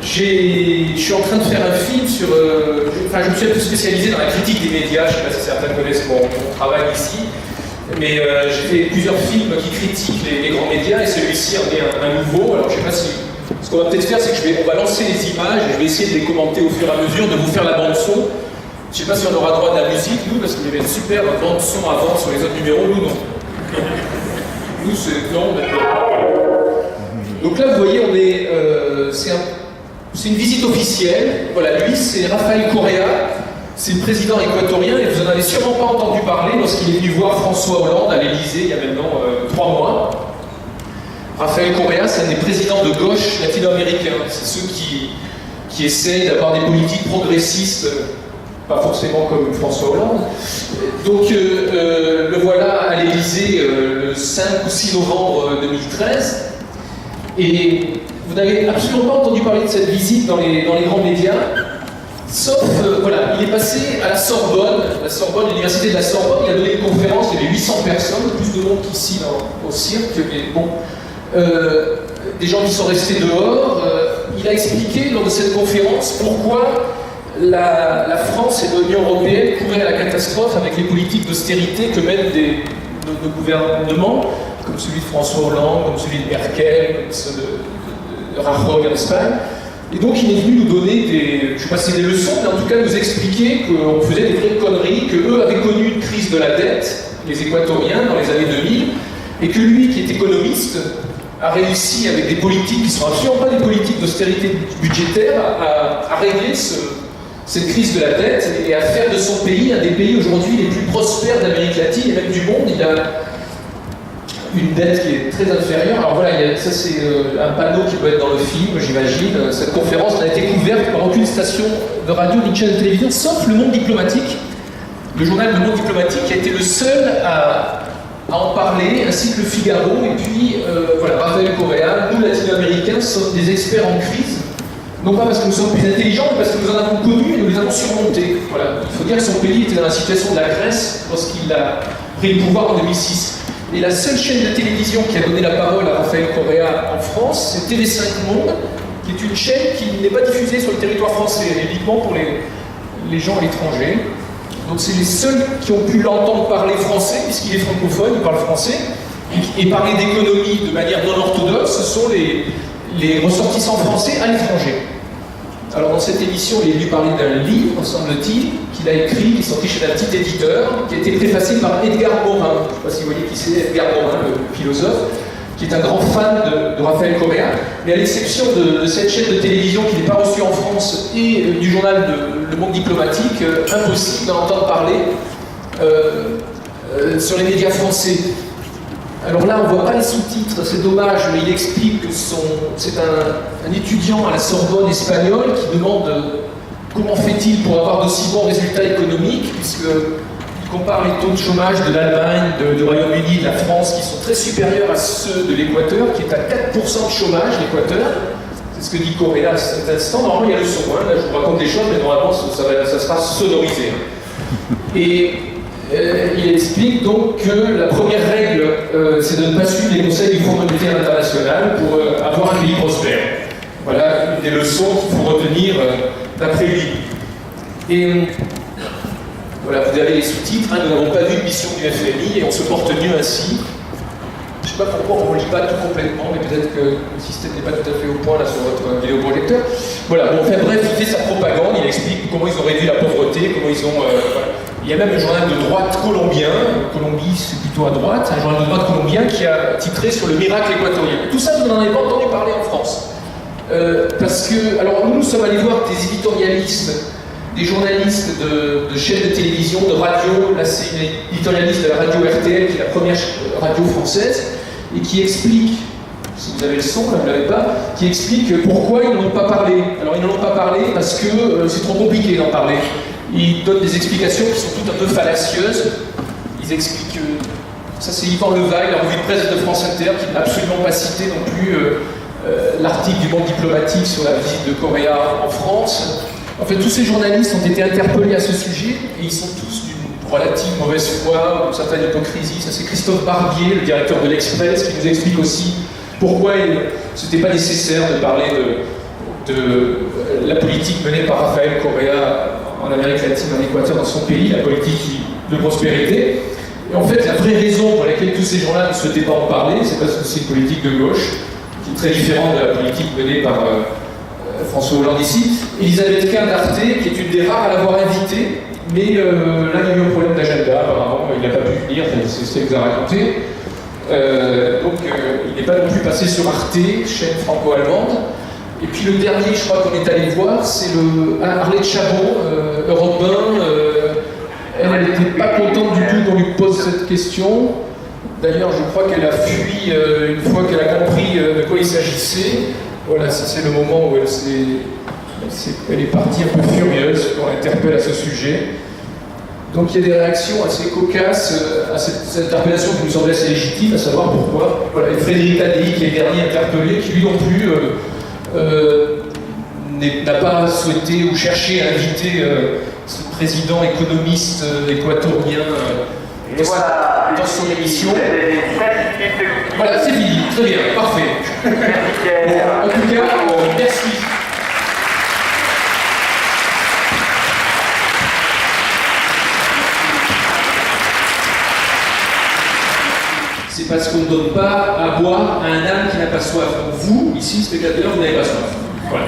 Je suis en train de faire un film sur... je me suis un peu spécialisé dans la critique des médias, je ne sais pas si certains connaissent mon travail ici, mais j'ai fait plusieurs films qui critiquent les grands médias, et celui-ci en est un nouveau. Alors je ne sais pas si... Ce qu'on va peut-être faire, c'est on va lancer les images, et je vais essayer de les commenter au fur et à mesure, de vous faire la bande-son. Je ne sais pas si on aura droit de la musique, nous, parce qu'il y avait une super bande-son avant sur les autres numéros, nous non. Nous, c'est... Non, d'accord. Donc là, vous voyez, on est... c'est une visite officielle. Voilà, lui, c'est Rafael Correa. C'est le président équatorien, et vous n'en avez sûrement pas entendu parler lorsqu'il est venu voir François Hollande à l'Élysée il y a maintenant 3 mois. Rafael Correa, c'est un des présidents de gauche latino-américains. C'est ceux qui essayent d'avoir des politiques progressistes, pas forcément comme François Hollande. Donc le voilà à l'Élysée le 5 ou 6 novembre 2013. Et vous n'avez absolument pas entendu parler de cette visite dans les grands médias. Sauf, voilà, il est passé à la Sorbonne, l'université de la Sorbonne, il a donné une conférence, il y avait 800 personnes, plus de monde qu'ici au cirque, mais bon, des gens qui sont restés dehors. Il a expliqué lors de cette conférence pourquoi la France et l'Union européenne couraient à la catastrophe avec les politiques d'austérité que mènent nos gouvernements, comme celui de François Hollande, comme celui de Merkel, comme ceux de Rajoy en Espagne. Et donc il est venu nous donner je ne sais pas si c'est des leçons, mais en tout cas nous expliquer qu'on faisait des vraies conneries, qu'eux avaient connu une crise de la dette, les Équatoriens, dans les années 2000, et que lui, qui est économiste, a réussi avec des politiques qui ne sont absolument pas des politiques d'austérité budgétaire à régler cette crise de la dette et à faire de son pays un des pays aujourd'hui les plus prospères d'Amérique latine et même du monde. Il a une dette qui est très inférieure. Alors voilà, ça c'est un panneau qui doit être dans le film, j'imagine. Cette conférence n'a été couverte par aucune station de radio ni de chaîne de télévision, sauf Le Monde Diplomatique, le journal Le Monde Diplomatique, qui a été le seul à en parler, ainsi que Le Figaro. Et puis, voilà, Rafael Correa, nous latino-américains sommes des experts en crise, non pas parce que nous sommes plus intelligents, mais parce que nous en avons connu et nous les avons surmontés. Voilà. Il faut dire que son pays était dans la situation de la Grèce lorsqu'il a pris le pouvoir en 2006. Et la seule chaîne de télévision qui a donné la parole à Rafael Correa en France, c'est TV5 Monde, qui est une chaîne qui n'est pas diffusée sur le territoire français, elle est uniquement pour les gens à l'étranger. Donc c'est les seuls qui ont pu l'entendre parler français, puisqu'il est francophone, il parle français, et parler d'économie de manière non orthodoxe, ce sont les ressortissants français à l'étranger. Alors dans cette émission, il est venu parler d'un livre, semble-t-il, qu'il a écrit, qui est sorti chez un petit éditeur, qui a été préfacé par Edgar Morin. Je ne sais pas si vous voyez qui c'est, Edgar Morin, le philosophe, qui est un grand fan de Rafael Correa. Mais à l'exception de cette chaîne de télévision qui n'est pas reçue en France et du journal Le Monde Diplomatique, impossible d'en entendre parler sur les médias français. Alors là, on ne voit pas les sous-titres, c'est dommage, mais il explique que c'est un étudiant à la Sorbonne espagnole qui demande comment fait-il pour avoir d'aussi bons résultats économiques, puisqu'il compare les taux de chômage de l'Allemagne, du Royaume-Uni, de la France, qui sont très supérieurs à ceux de l'Équateur, qui est à 4% de chômage, l'Équateur. C'est ce que dit Correa à cet instant. Normalement, il y a le son, hein. Là, je vous raconte des choses, mais normalement, ça sera sonorisé. Et il explique donc que la première règle, c'est de ne pas suivre les conseils du Fonds monétaire international pour avoir un pays prospère. Voilà une des leçons qu'il faut retenir d'après lui. Et voilà, vous avez les sous-titres, hein, nous n'avons pas vu de mission du FMI et on se porte mieux ainsi. Je ne sais pas pourquoi on ne lit pas tout complètement, mais peut-être que le système n'est pas tout à fait au point là sur votre vidéoprojecteur. Voilà, bon, enfin bref, il fait sa propagande, il explique comment ils ont réduit la pauvreté, comment ils ont... voilà. Il y a même un journal de droite colombien, Colombie c'est plutôt à droite, un journal de droite colombien qui a titré sur le miracle équatorien. Tout ça, vous n'en avez pas entendu parler en France. Parce que, alors nous sommes allés voir des éditorialistes, des journalistes de chaînes de télévision, de radio. Là c'est une éditorialiste de la radio RTL, qui est la première radio française, et qui explique, si vous avez le son, là vous ne l'avez pas, qui explique pourquoi ils n'en ont pas parlé. Alors ils n'en ont pas parlé parce que c'est trop compliqué d'en parler. Ils donnent des explications qui sont toutes un peu fallacieuses. Ils expliquent... ça c'est Yvan Levaille, la revue de presse de France Inter, qui n'a absolument pas cité non plus l'article du Monde Diplomatique sur la visite de Correa en France. En fait, tous ces journalistes ont été interpellés à ce sujet, et ils sont tous d'une relative mauvaise foi, d'une certaine hypocrisie. Ça c'est Christophe Barbier, le directeur de l'Express, qui nous explique aussi pourquoi ce n'était pas nécessaire de parler de la politique menée par Rafael Correa en Amérique latine, en Équateur, dans son pays, la politique de prospérité. Et en fait, la vraie raison pour laquelle tous ces gens-là ne souhaitaient pas en parler, c'est parce que c'est une politique de gauche, qui est très différente de la politique menée par François Hollande ici. Elisabeth Quint d'Arte, qui est une des rares à l'avoir invitée, mais là, il y a eu un problème d'agenda, apparemment, il n'a pas pu venir, c'est ce qu'elle nous a raconté. Donc, il n'est pas non plus passé sur Arte, chaîne franco-allemande. Et puis le dernier, je crois qu'on est allé voir, c'est Arlette Chabot, Europe 1. Elle n'était pas contente du tout qu'on lui pose cette question. D'ailleurs, je crois qu'elle a fui une fois qu'elle a compris de quoi il s'agissait. Voilà, c'est le moment où elle est partie un peu furieuse quand on l'interpelle à ce sujet. Donc il y a des réactions assez cocasses à cette interpellation qui nous semble assez légitime, à savoir pourquoi. Voilà, et Frédéric Tadei, qui est le dernier interpellé, qui lui non plus n'a pas souhaité ou cherché à inviter ce président économiste équatorien dans son émission. Voilà, c'est fini, très bien, parfait. Bon, en tout cas, merci. C'est parce qu'on ne donne pas à boire à un âne qui n'a pas soif. Donc vous, ici, spectateurs, vous n'avez pas soif. Voilà.